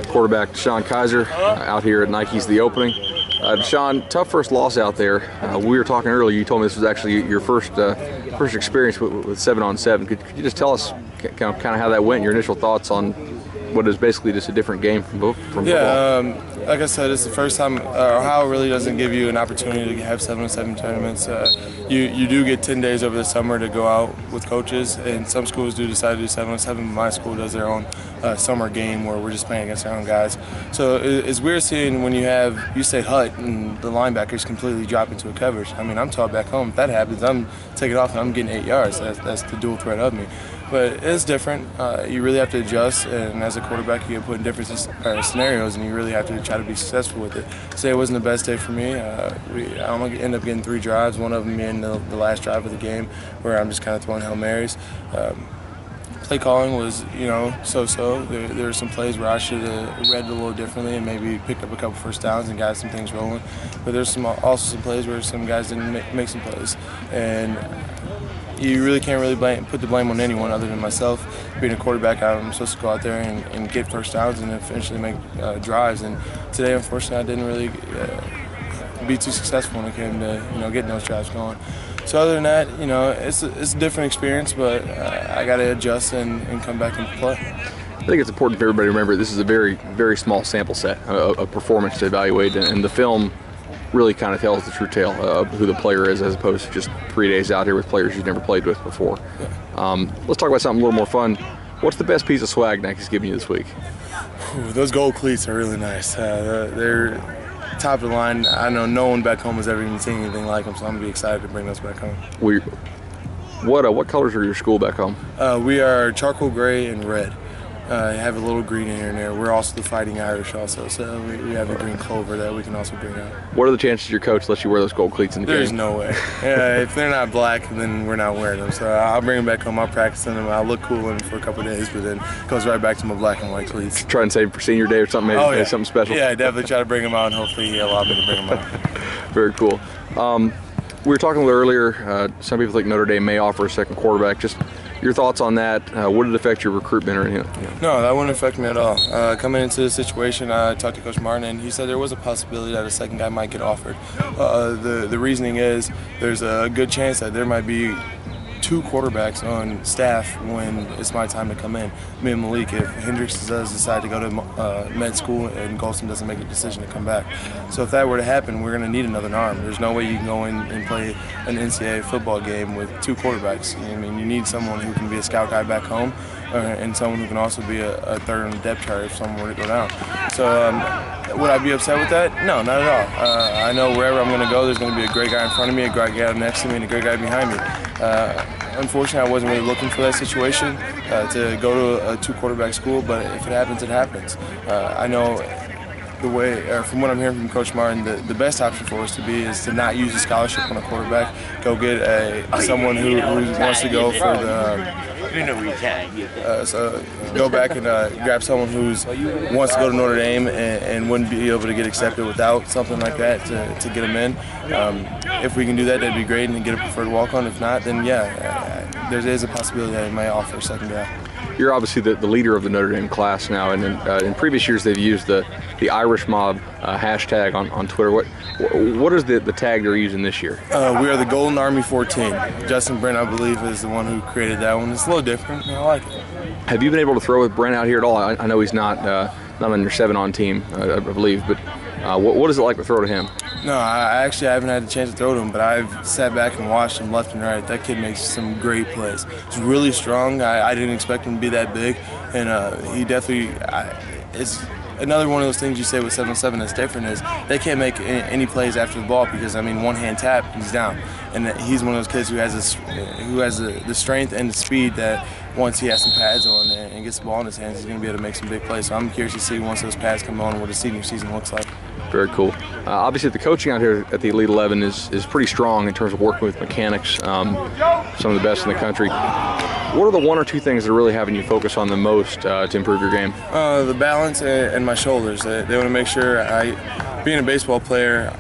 quarterback Deshone Kizer out here at Nike's The Opening. Deshone, tough first loss out there. We were talking earlier. You told me this was actually your first experience with 7-on-7. Could you just tell us kind of how that went? Your initial thoughts on what is basically just a different game from both? Like I said, it's the first time Ohio really doesn't give you an opportunity to have 7-on-7 tournaments. You do get 10 days over the summer to go out with coaches, and some schools do decide to do 7-on-7. My school does their own summer game where we're just playing against our own guys. So it's weird seeing when you say hut and the linebackers completely drop into a coverage. I mean, I'm taught back home if that happens, I'm taking off and I'm getting 8 yards. That's the dual threat of me. But it's different. You really have to adjust, and as a quarterback, you get put in different scenarios, and you really have to try to be successful with it. Today wasn't the best day for me. I only ended up getting 3 drives, one of them being the last drive of the game, where I'm just kind of throwing Hail Marys. Play calling was, so-so. There were some plays where I should have read it a little differently and maybe picked up a couple first downs and got some things rolling. But there's also some plays where some guys didn't make some plays. And you really can't put the blame on anyone other than myself. Being a quarterback, I'm supposed to go out there and get first downs and eventually make drives. And today, unfortunately, I didn't really be too successful when it came to getting those drives going. So other than that, it's a different experience, but I got to adjust and come back and play. I think it's important for everybody to remember this is a very, very small sample set of performance to evaluate, and the film really kind of tells the true tale of who the player is, as opposed to just 3 days out here with players you've never played with before. Let's talk about something a little more fun. What's the best piece of swag Nike's giving you this week? Those gold cleats are really nice. They're top of the line. I know no one back home has ever even seen anything like them, so I'm going to be excited to bring those back home. What colors are your school back home? We are charcoal gray and red. Have a little green in here and there. We're also the Fighting Irish also, so we have a green clover that we can also bring out. What are the chances your coach lets you wear those gold cleats in the game? There's no way. If they're not black, then we're not wearing them. So I'll bring them back home, I'll practice in them, I'll look cool in them for a couple of days, but then it goes right back to my black and white cleats. Try and save for senior day or something, maybe something special? Yeah, definitely try to bring them out, and hopefully he'll allow me to bring them out. Very cool. We were talking a little earlier, some people think Notre Dame may offer a second quarterback. Just your thoughts on that? Would it affect your recruitment or anything? No, that wouldn't affect me at all. Coming into the situation, I talked to Coach Martin, and he said there was a possibility that a second guy might get offered. The reasoning is there's a good chance that there might be 2 quarterbacks on staff when it's my time to come in. Me and Malik, if Hendricks does decide to go to med school and Golston doesn't make a decision to come back. So if that were to happen, we're going to need another arm. There's no way you can go in and play an NCAA football game with 2 quarterbacks. I mean, you need someone who can be a scout guy back home and someone who can also be a third on the depth chart if someone were to go down. So would I be upset with that? No, not at all. I know wherever I'm going to go, there's going to be a great guy in front of me, a great guy next to me, and a great guy behind me. Unfortunately, I wasn't really looking for that situation to go to a 2 quarterback school, but if it happens, it happens. I know from what I'm hearing from Coach Martin, the best option for us is to not use a scholarship on a quarterback. Go get someone who wants to go for the. So go back and grab someone who wants to go to Notre Dame and wouldn't be able to get accepted without something like that to get them in. If we can do that, that'd be great, and get a preferred walk-on. If not, then there is a possibility that it may offer a second guy. You're obviously the leader of the Notre Dame class now, and in previous years they've used the Irish Mob hashtag on Twitter. What is the tag they're using this year? We are the Golden Army 14. Justin Brent, I believe, is the one who created that one. It's a little different, and I like it. Have you been able to throw with Brent out here at all? I know he's not on your 7-on team, I believe, but what is it like to throw to him? No, I actually haven't had the chance to throw to him, but I've sat back and watched him left and right. That kid makes some great plays. He's really strong. I didn't expect him to be that big, and he definitely is. Another one of those things you say with 7-on-7 that's different is they can't make any plays after the ball because, I mean, one-hand tap, he's down. And he's one of those kids who has the strength and the speed that once he has some pads on and gets the ball in his hands, he's going to be able to make some big plays. So I'm curious to see once those pads come on what his senior season looks like. Very cool. Obviously, the coaching out here at the Elite 11 is pretty strong in terms of working with mechanics, some of the best in the country. What are the 1 or 2 things that are really having you focus on the most to improve your game? The balance and my shoulders. They want to make sure being a baseball player,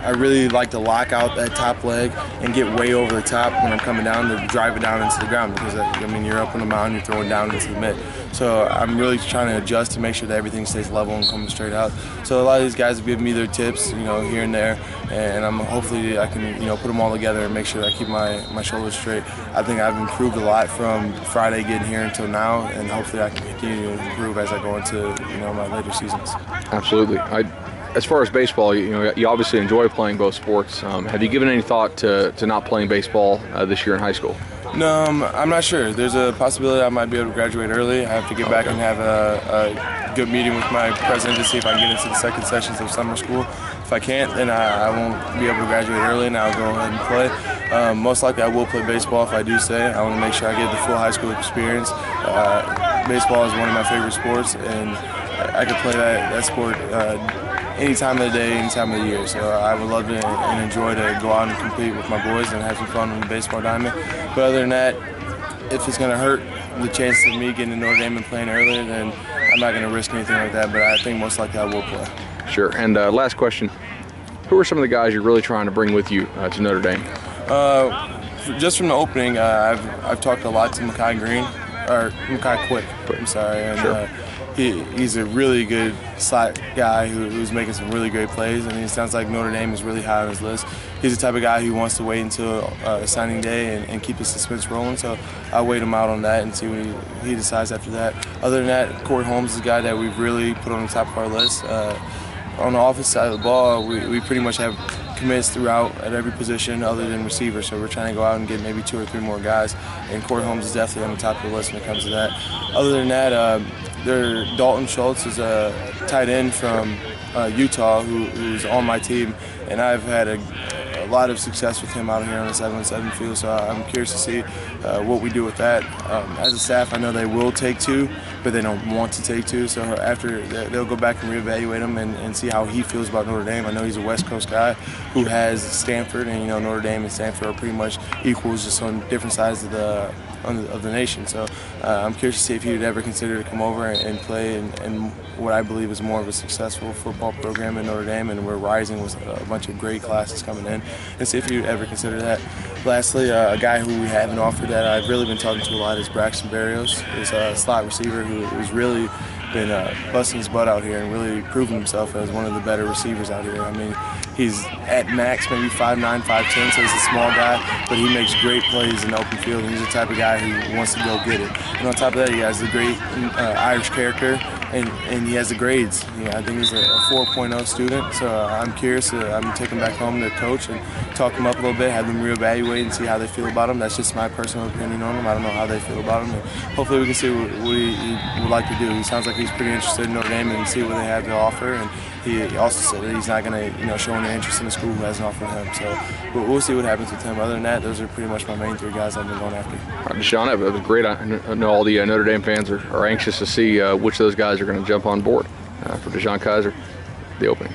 I really like to lock out that top leg and get way over the top when I'm coming down to drive it down into the ground, because I mean, you're up on the mountain, you're throwing down into the mid. So I'm really trying to adjust to make sure that everything stays level and coming straight out. So a lot of these guys have given me their tips, you know, here and there, and hopefully I can, you know, put them all together and make sure that I keep my shoulders straight. I think I've improved a lot from Friday getting here until now, and hopefully I can continue to improve as I go into, you know, my later seasons. Absolutely. As far as baseball, you know, you obviously enjoy playing both sports. Have you given any thought to not playing baseball this year in high school? No, I'm not sure. There's a possibility I might be able to graduate early. I have to get back and have a good meeting with my president to see if I can get into the second sessions of summer school. If I can't, then I won't be able to graduate early, and I'll go ahead and play. Most likely I will play baseball if I do stay. I want to make sure I get the full high school experience. Baseball is one of my favorite sports, and I could play that sport any time of the day, any time of the year. So I would love to and enjoy to go out and compete with my boys and have some fun on the baseball diamond. But other than that, if it's going to hurt the chance of me getting to Notre Dame and playing earlier, then I'm not going to risk anything like that. But I think most likely I will play. Sure. And last question, who are some of the guys you're really trying to bring with you to Notre Dame? Just from the opening, I've talked a lot to Makai Quick. I'm sorry. And, sure. He's a really good slot guy who's making some really great plays, and it sounds like Notre Dame is really high on his list. He's the type of guy who wants to wait until signing day and keep the suspense rolling, so I'll wait him out on that and see what he decides after that. Other than that, Corey Holmes is a guy that we've really put on the top of our list. On the offensive side of the ball, we pretty much have commits throughout at every position other than receiver, so we're trying to go out and get maybe 2 or 3 more guys, and Corey Holmes is definitely on the top of the list when it comes to that. Other than that, Dalton Schultz is a tight end from Utah who's on my team, and I've had a lot of success with him out here on the 7-on-7 field, so I'm curious to see what we do with that. As a staff, I know they will take 2, but they don't want to take 2, so after they'll go back and reevaluate him and see how he feels about Notre Dame. I know he's a West Coast guy who has Stanford, and you know Notre Dame and Stanford are pretty much equals, just on different sides of the nation. So I'm curious to see if he would ever consider to come over and play in what I believe is more of a successful football program in Notre Dame, and we're rising with a bunch of great classes coming in, and see if he would ever consider that. Lastly, a guy who we haven't offered that I've really been talking to a lot is Braxton Berrios. He's a slot receiver who's really been busting his butt out here and really proving himself as one of the better receivers out here. I mean, he's at max maybe 5'9", 5'10", so he's a small guy, but he makes great plays in the open field, and he's the type of guy who wants to go get it. And on top of that, he has a great Irish character, and he has the grades. I think he's a 4.0 student, so I'm curious. I'm taking him back home to coach and talk him up a little bit, have them reevaluate and see how they feel about him. That's just my personal opinion on him. I don't know how they feel about him, and hopefully we can see what he would like to do. He sounds like he's pretty interested in Notre Dame and see what they have to offer, and he also said that he's not going to show any interest in the school who hasn't offered him. So we'll see what happens with him. Other than that, those are pretty much my main 3 guys I've been going after. All right, Deshone, it was great. I know all the Notre Dame fans are anxious to see which of those guys are going to jump on board. For Deshone Kizer, The Opening.